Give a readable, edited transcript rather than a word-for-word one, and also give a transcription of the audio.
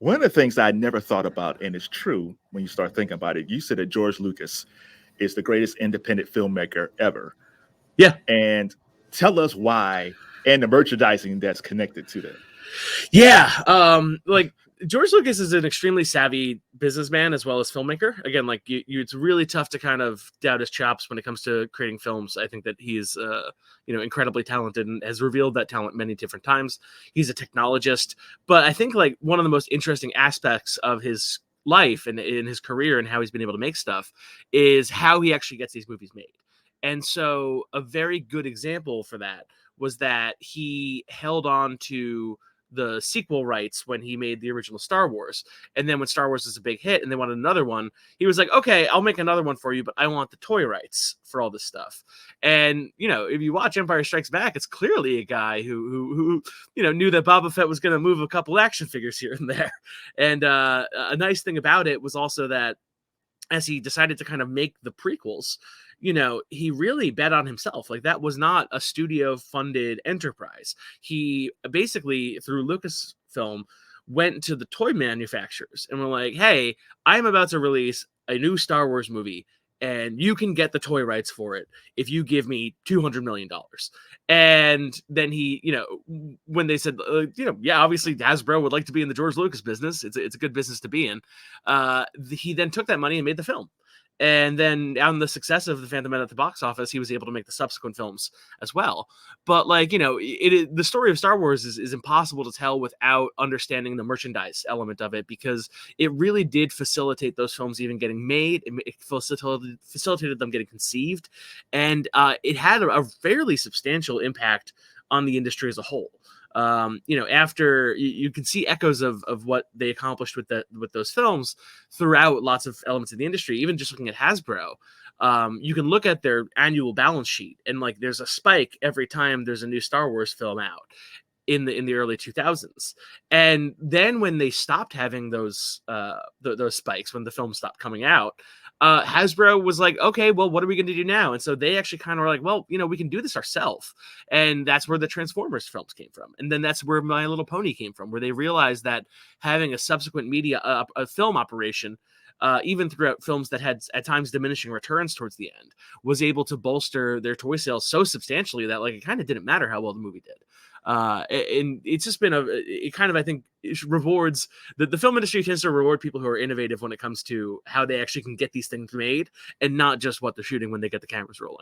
One of the things I never thought about, and it's true when you start thinking about it, you said that George Lucas is the greatest independent filmmaker ever. Yeah. And tell us why, and the merchandising that's connected to that. Yeah. Like George Lucas is an extremely savvy businessman as well as filmmaker. Again, like it's really tough to kind of doubt his chops when it comes to creating films. I think that he is, incredibly talented and has revealed that talent many different times. He's a technologist, but I think like one of the most interesting aspects of his life and in his career and how he's been able to make stuff is how he actually gets these movies made. And so a very good example for that was that he held on to the sequel rights when he made the original Star Wars. And then when Star Wars was a big hit and they wanted another one, he was like, okay, I'll make another one for you, but I want the toy rights for all this stuff. And, if you watch Empire Strikes Back, it's clearly a guy who knew that Boba Fett was going to move a couple action figures here and there. And a nice thing about it was also that as he decided to kind of make the prequels, he really bet on himself. Like that was not a studio funded enterprise. He basically through Lucasfilm went to the toy manufacturers and were like, hey, I'm about to release a new Star Wars movie and you can get the toy rights for it if you give me $200 million. And then he, when they said, yeah, obviously Hasbro would like to be in the George Lucas business. It's a good business to be in. He then took that money and made the film. And then on the success of The Phantom Menace at the box office, he was able to make the subsequent films as well. But the story of Star Wars is impossible to tell without understanding the merchandise element of it, because it really did facilitate those films even getting made. It facilitated them getting conceived. And it had a fairly substantial impact on the industry as a whole. After you can see echoes of what they accomplished with those films throughout lots of elements of the industry. Even just looking at Hasbro, you can look at their annual balance sheet and like there's a spike every time there's a new Star Wars film out in the early 2000s. And then when they stopped having those spikes, when the film stopped coming out, Hasbro was like, okay, well, what are we going to do now? And so they actually kind of were like, well, we can do this ourselves. And that's where the Transformers films came from. And then that's where My Little Pony came from, where they realized that having a subsequent media, a film operation, even throughout films that had at times diminishing returns towards the end, was able to bolster their toy sales so substantially that like it kind of didn't matter how well the movie did. And it's just been I think it rewards the film industry tends to reward people who are innovative when it comes to how they actually can get these things made and not just what they're shooting when they get the cameras rolling.